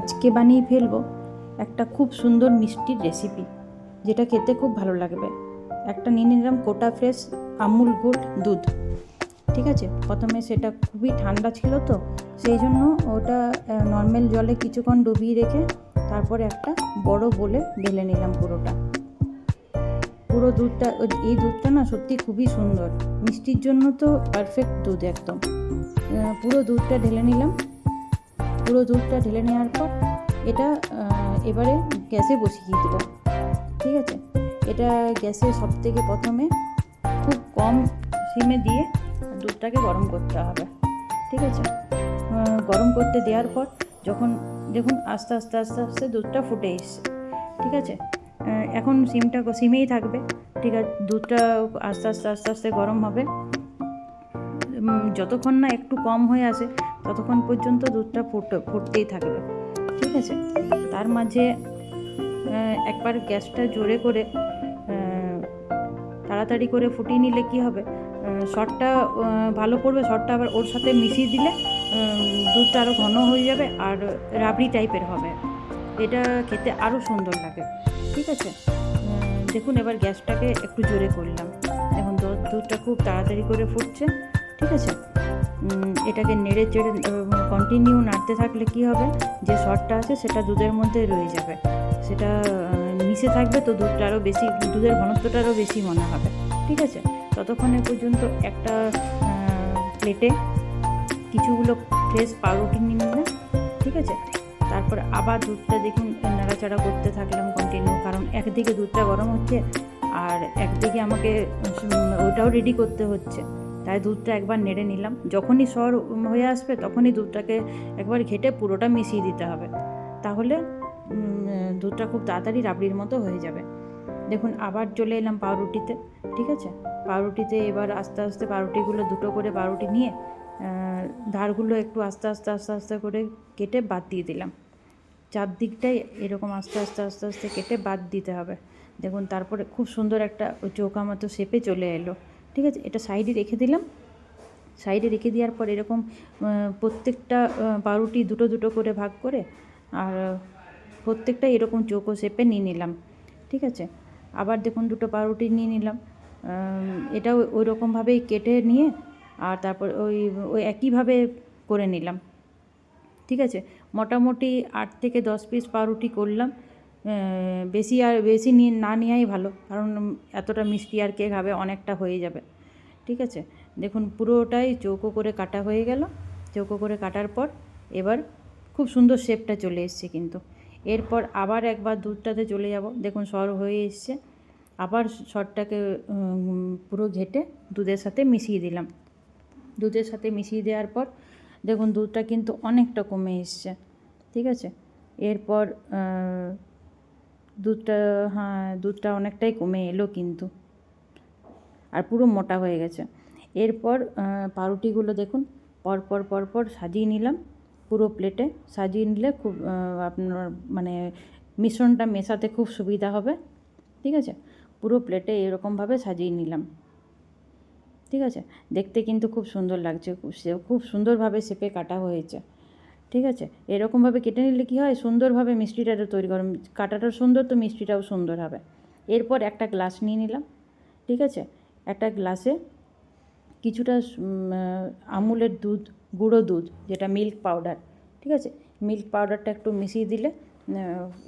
আজকে বানিয়ে ফেলবো একটা খুব সুন্দর মিষ্টির রেসিপি, যেটা খেতে খুব ভালো লাগবে। একটা নিয়ে নিলাম কোটা ফ্রেশ আমুল গুড় দুধ। ঠিক আছে, প্রথমে সেটা খুবই ঠান্ডা ছিল, তো সেই জন্য ওটা নর্মাল জলে কিছুক্ষণ ডুবিয়ে রেখে তারপরে একটা বড় বলে ঢেলে নিলাম পুরোটা। পুরো দুধটা, এই দুধটা না সত্যি খুবই সুন্দর, মিষ্টির জন্য তো পারফেক্ট দুধ একদম। পুরো দুধটা ঢেলে নিলাম। পুরো দুধটা ঢেলে নেওয়ার পর এটা এবারে গ্যাসে বসিয়ে দেবো। ঠিক আছে, এটা গ্যাসে সব থেকে প্রথমে খুব কম সিমে দিয়ে দুধটাকে গরম করতে হবে। ঠিক আছে, গরম করতে দেওয়ার পর যখন দেখুন আস্তে আস্তে আস্তে আস্তে দুধটা ফুটে এসছে। ঠিক আছে, এখন সিমেই থাকবে। ঠিক আছে, দুধটা আস্তে আস্তে আস্তে আস্তে গরম হবে। যতক্ষণ না একটু কম হয়ে আসে ততক্ষণ পর্যন্ত দুধটা ফুটতেই থাকবে। ঠিক আছে, তার মাঝে একবার গ্যাসটা জোরে করে তাড়াতাড়ি করে ফুটিয়ে নিলে কি হবে, শর্টটা ভালো পড়বে। শর্টটা আবার ওর সাথে মিশিয়ে দিলে দুধটা আরও ঘন হয়ে যাবে আর রাবড়ি টাইপের হবে। এটা খেতে আরও সুন্দর লাগে। ঠিক আছে, দেখুন এবার গ্যাসটাকে একটু জোরে করলাম। এখন দুধটা খুব তাড়াতাড়ি করে ফুটছে। ঠিক আছে, এটাকে নেড়ে চেড়ে কন্টিনিউ নাড়তে থাকলে কি হবে, যে শর্টটা আছে সেটা দুধের মধ্যে রয়ে যাবে, সেটা মিশে থাকবে, তো দুধটা আরও বেশি, দুধের ঘনত্বটা আরও বেশি মনে হবে। ঠিক আছে, ততক্ষণে পর্যন্ত একটা প্লেটে কিছুগুলো ফ্রেশ পাউরুটি নিয়ে নিলাম। ঠিক আছে, তারপর আবার দুধটা দেখুন নাড়াচাড়া করতে থাকলাম কন্টিনিউ, কারণ একদিকে দুধটা গরম হচ্ছে আর একদিকে আমাকে ওটাও রেডি করতে হচ্ছে। তাই দুধটা একবার নেড়ে নিলাম। যখনই সর হয়ে আসবে তখনই দুধটাকে একবার ঘেটে পুরোটা মিশিয়ে দিতে হবে, তাহলে দুধটা খুব তাড়াতাড়ি রাবড়ির মতো হয়ে যাবে। দেখুন আবার চলে এলাম পাউরুটিতে। ঠিক আছে, পাউরুটিতে এবার আস্তে আস্তে পাউরুটিগুলো দুটো করে পাউরুটি নিয়ে ধারগুলো একটু আস্তে আস্তে আস্তে আস্তে করে কেটে বাদ দিয়ে দিলাম। চারদিকটাই এরকম আস্তে আস্তে আস্তে আস্তে কেটে বাদ দিতে হবে। দেখুন তারপরে খুব সুন্দর একটা চৌকা মতো শেপে চলে এলো। ঠিক আছে, এটা সাইডে রেখে দিলাম। সাইডে রেখে দেওয়ার পর এরকম প্রত্যেকটা পাউরুটি দুটো দুটো করে ভাগ করে আর প্রত্যেকটা এরকম চৌকো শেপে নিয়ে নিলাম। ঠিক আছে, আবার দেখুন দুটো পাউরুটি নিয়ে নিলাম, এটাও ওই রকমভাবেই কেটে নিয়ে আর তারপর ওই একইভাবে করে নিলাম। ঠিক আছে, মোটামুটি 8 থেকে 10 পিস পাউরুটি করলাম। বেশি নিয়ে না নেওয়াই ভালো, কারণ এতটা মিষ্টি আর কে খাবে, অনেকটা হয়ে যাবে। ঠিক আছে, দেখুন পুরোটাই চৌকো করে কাটা হয়ে গেল। চৌকো করে কাটার পর এবার খুব সুন্দর শেপটা চলে এসছে কিন্তু। এরপর আবার একবার দুধটাতে চলে যাব। দেখুন সর হয়ে এসছে, আবার সরটাকে পুরো ঘেটে দুধের সাথে মিশিয়ে দিলাম। দুধের সাথে মিশিয়ে দেওয়ার পর দেখুন দুধটা কিন্তু অনেকটা কমে এসছে। ঠিক আছে, এরপর দুধটা অনেকটাই কমে এলো কিন্তু, আর পুরো মোটা হয়ে গেছে। এরপর পাউরুটিগুলো দেখুন পরপর পরপর সাজিয়ে নিলাম। পুরো প্লেটে সাজিয়ে নিলে খুব আপনার মানে মিশ্রণটা মেশাতে খুব সুবিধা হবে। ঠিক আছে, পুরো প্লেটে এরকমভাবে সাজিয়ে নিলাম। ঠিক আছে, দেখতে কিন্তু খুব সুন্দর লাগছে, খুব সুন্দরভাবে শেপে কাটা হয়েছে। ঠিক আছে, এরকমভাবে কেটে নিলে কী হয়, সুন্দরভাবে মিষ্টিটা তৈরি করো, কাটাটাও সুন্দর তো মিষ্টিটাও সুন্দর হবে। এরপর একটা গ্লাস নিয়ে নিলাম। ঠিক আছে, একটা গ্লাসে কিছুটা আমুলের দুধ, গুঁড়ো দুধ, যেটা মিল্ক পাউডার। ঠিক আছে, মিল্ক পাউডারটা একটু মিশিয়ে দিলে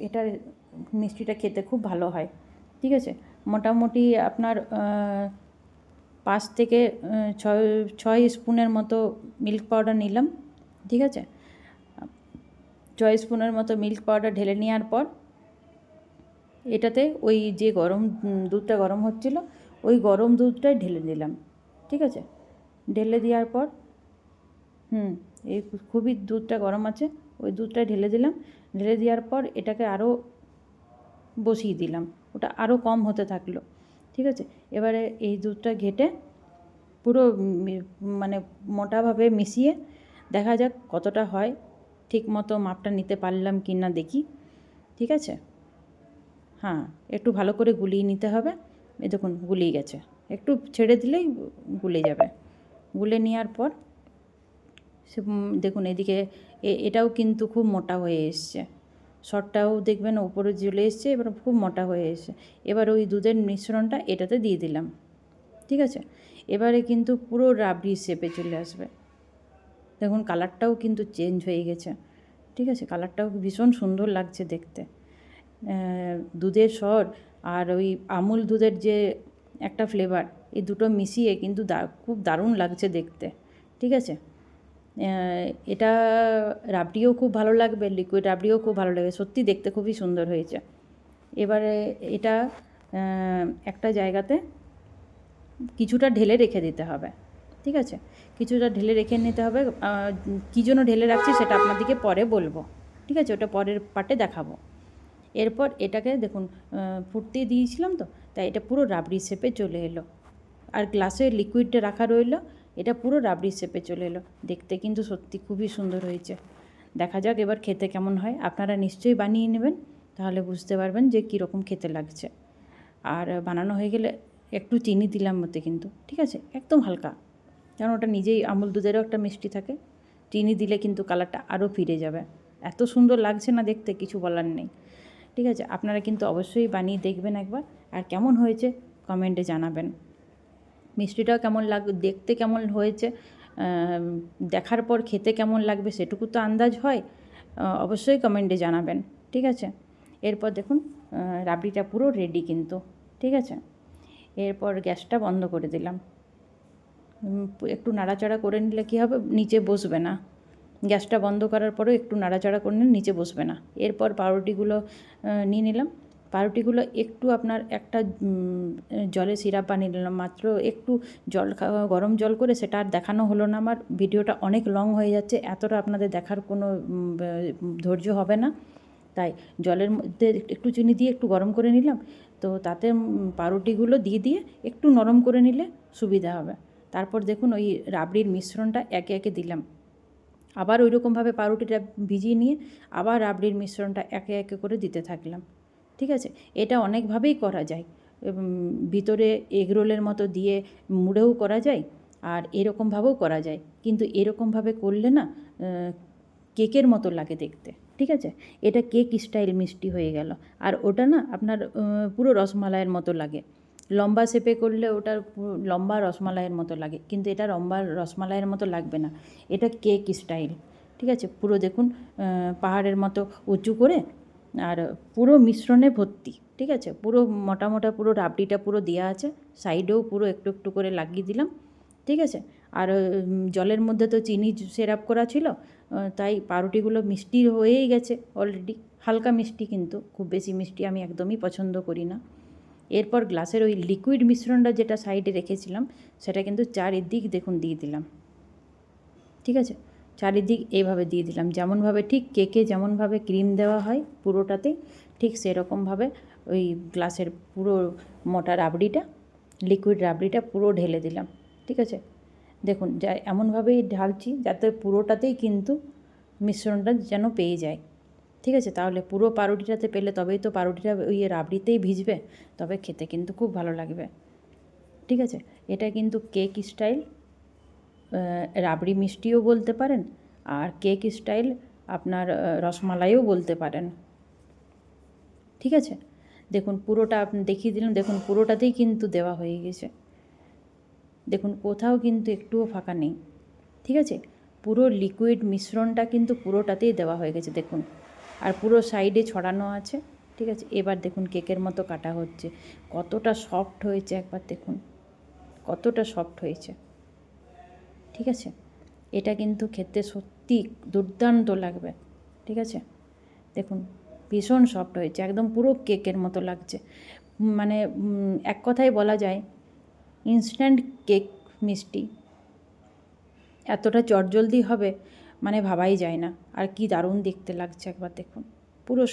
এটা মিষ্টিটা খেতে খুব ভালো হয়। ঠিক আছে, মোটামুটি আপনার 5 থেকে 6 স্পুনের মতো মিল্ক পাউডার নিলাম। ঠিক আছে, 6 স্পুনের মতো মিল্ক পাউডার ঢেলে নেওয়ার পর এটাতে ওই যে দুধটা গরম হচ্ছিল ওই গরম দুধটাই ঢেলে দিলাম। ঠিক আছে, ঢেলে দেওয়ার পর এই খুবই দুধটা গরম আছে, ওই দুধটা ঢেলে দিলাম। ঢেলে দেওয়ার পর এটাকে আরও বসিয়ে দিলাম, ওটা আরও কম হতে থাকলো। ঠিক আছে, এবারে এই দুধটা ঘেটে পুরো মানে মোটাভাবে মিশিয়ে দেখা যাক কতটা হয়, ঠিক মতো মাপটা নিতে পারলাম কি না দেখি। ঠিক আছে, একটু ভালো করে গুলিয়ে নিতে হবে। এই দেখুন গুলিয়ে গেছে, একটু ছেড়ে দিলেই গুলে যাবে। গুলে নেওয়ার পর দেখুন এদিকে এটাও কিন্তু খুব মোটা হয়ে এসছে, শরটাও দেখবেন উপরে চলে এসছে, এবার খুব মোটা হয়ে এসছে। এবার ওই দুধের মিশ্রণটা এটাতে দিয়ে দিলাম, ঠিক আছে। এবারে কিন্তু পুরো রাবড়ি শেপে চলে আসবে। দেখুন কালারটাও কিন্তু চেঞ্জ হয়ে গেছে, ঠিক আছে, কালারটাও ভীষণ সুন্দর লাগছে দেখতে। দুধের স্বর আর ওই আমুল দুধের যে একটা ফ্লেভার, এই দুটো মিশিয়ে কিন্তু খুব দারুণ লাগছে দেখতে, ঠিক আছে। এটা রাবড়িও খুব ভালো লাগবে, লিকুইড রাবড়িও খুব ভালো লাগবে, সত্যি দেখতে খুবই সুন্দর হয়েছে। এবারে এটা একটা জায়গাতে কিছুটা ঢেলে রেখে দিতে হবে, ঠিক আছে, কিছুটা ঢেলে রেখে নিতে হবে। কী জন্য ঢেলে রাখছি সেটা আপনাদেরকে পরে বলবো, ঠিক আছে, ওটা পরের পার্টে দেখাবো। এরপর এটাকে দেখুন ফুটতে দিয়েছিলাম তো, তাই এটা পুরো রাবড়ি শেপে চলে এলো। আর গ্লাসে লিকুইডটা রাখা রইলো, এটা পুরো রাবড়ি শেপে চলে এলো। দেখতে কিন্তু সত্যি খুবই সুন্দর হয়েছে। দেখা যাক এবার খেতে কেমন হয়। আপনারা নিশ্চয়ই বানিয়ে নেবেন, তাহলে বুঝতে পারবেন যে কীরকম খেতে লাগছে। আর বানানো হয়ে গেলে একটু চিনি দিলাম ওতে কিন্তু, ঠিক আছে, একদম হালকা, কারণ ওটা নিজেই আমুল দুধেরও একটা মিষ্টি থাকে। চিনি দিলে কিন্তু কালারটা আরও ফিরে যাবে। এত সুন্দর লাগছে না দেখতে, কিছু বলার নেই, ঠিক আছে। আপনারা কিন্তু অবশ্যই বানিয়ে দেখবেন একবার, আর কেমন হয়েছে কমেন্টে জানাবেন। মিষ্টিটাও কেমন দেখতে কেমন হয়েছে, দেখার পর খেতে কেমন লাগবে সেটুকু তো আন্দাজ হয়, অবশ্যই কমেন্টে জানাবেন, ঠিক আছে। এরপর দেখুন রাবড়িটা পুরো রেডি কিন্তু, ঠিক আছে। এরপর গ্যাসটা বন্ধ করে দিলাম। একটু নাড়াচাড়া করে নিলে কী হবে, নিচে বসবে না। গ্যাসটা বন্ধ করার পরেও একটু নাড়াচাড়া করে নিলে নিচে বসবে না। এরপর পাউরুটিগুলো নিয়ে নিলাম। পাউরুটিগুলো একটু আপনার একটা জলে সিরাপ বানিয়ে নিলাম, মাত্র একটু গরম জল করে, সেটা আর দেখানো হলো না আমার, ভিডিওটা অনেক লং হয়ে যাচ্ছে, এতটা আপনাদের দেখার কোনো ধৈর্য হবে না, তাই জলের মধ্যে একটু চিনি দিয়ে একটু গরম করে নিলাম। তো তাতে পাউরুটিগুলো দিয়ে একটু নরম করে নিলে সুবিধা হবে। তারপর দেখুন ওই রাবড়ির মিশ্রণটা একে একে দিলাম। আবার ওই রকমভাবে পাউরুটিটা ভিজিয়ে নিয়ে আবার রাবড়ির মিশ্রণটা একে একে করে দিতে থাকলাম, ঠিক আছে। এটা অনেকভাবেই করা যায়, ভিতরে এগরোলের মতো দিয়ে মুড়েও করা যায়, আর এরকমভাবেও করা যায়, কিন্তু এরকমভাবে করলে না কেকের মতো লাগে দেখতে, ঠিক আছে। এটা কেক স্টাইল মিষ্টি হয়ে গেল, আর ওটা না আপনার পুরো রসমালাইয়ের মতো লাগে। লম্বা শেপে করলে ওটার লম্বা রসমালাইয়ের মতো লাগে, কিন্তু এটা লম্বা রসমালাইয়ের মতো লাগবে না, এটা কেক স্টাইল, ঠিক আছে। পুরো দেখুন পাহাড়ের মতো উঁচু করে, আর পুরো মিশ্রণে ভর্তি, ঠিক আছে, পুরো মোটা মোটা পুরো রাবড়িটা পুরো দেওয়া আছে, সাইডেও পুরো একটু একটু করে লাগিয়ে দিলাম, ঠিক আছে। আর জলের মধ্যে তো চিনি সিরাপ করা ছিল, তাই পাউরুটিগুলো মিষ্টি হয়েই গেছে অলরেডি, হালকা মিষ্টি, কিন্তু খুব বেশি মিষ্টি আমি একদমই পছন্দ করি না। এরপর গ্লাসের ওই লিকুইড মিশ্রণটা যেটা সাইডে রেখেছিলাম, সেটা কিন্তু চারিদিক দেখুন দিয়ে দিলাম, ঠিক আছে, চারিদিক এইভাবে দিয়ে দিলাম, যেমনভাবে ঠিক কেকে যেমনভাবে ক্রিম দেওয়া হয় পুরোটাতে, ঠিক সেরকমভাবে ওই গ্লাসের পুরো মোটা রাবড়িটা, লিকুইড রাবড়িটা পুরো ঢেলে দিলাম, ঠিক আছে। দেখুন যা এমনভাবেই ঢালছি যাতে পুরোটাতেই কিন্তু মিশ্রণটা যেন পেয়ে যায়, ঠিক আছে। তাহলে পুরো পাউরুটিটাতে পেলে তবেই তো পাউরুটিটা ওই রাবড়িতেই ভিজবে, তবে খেতে কিন্তু খুব ভালো লাগবে, ঠিক আছে। এটা কিন্তু কেক স্টাইল রাবড়ি মিষ্টিও বলতে পারেন, আর কেক স্টাইল আপনার রসমালাইও বলতে পারেন, ঠিক আছে। দেখুন পুরোটা আপনি দেখিয়ে দিলাম, দেখুন পুরোটাতেই কিন্তু দেওয়া হয়ে গেছে, দেখুন কোথাও কিন্তু একটুও ফাঁকা নেই, ঠিক আছে। পুরো লিকুইড মিশ্রণটা কিন্তু পুরোটাতেই দেওয়া হয়ে গেছে দেখুন, আর পুরো সাইডে ছড়ানো আছে, ঠিক আছে। এবার দেখুন কেকের মতো কাটা হচ্ছে, কতটা সফট হয়েছে একবার দেখুন, কতটা সফট হয়েছে, ঠিক আছে। এটা কিন্তু খেতে সত্যি দুর্দান্ত লাগবে, ঠিক আছে। দেখুন ভীষণ সফট হয়েছে, একদম পুরো কেকের মতো লাগছে, মানে এক কথায় বলা যায় ইনস্ট্যান্ট কেক মিষ্টি, এতটা চটজলদি হবে মানে ভাবাই যায় না, আর কি দারুণ দেখতে লাগছে একবার দেখুন, পুরো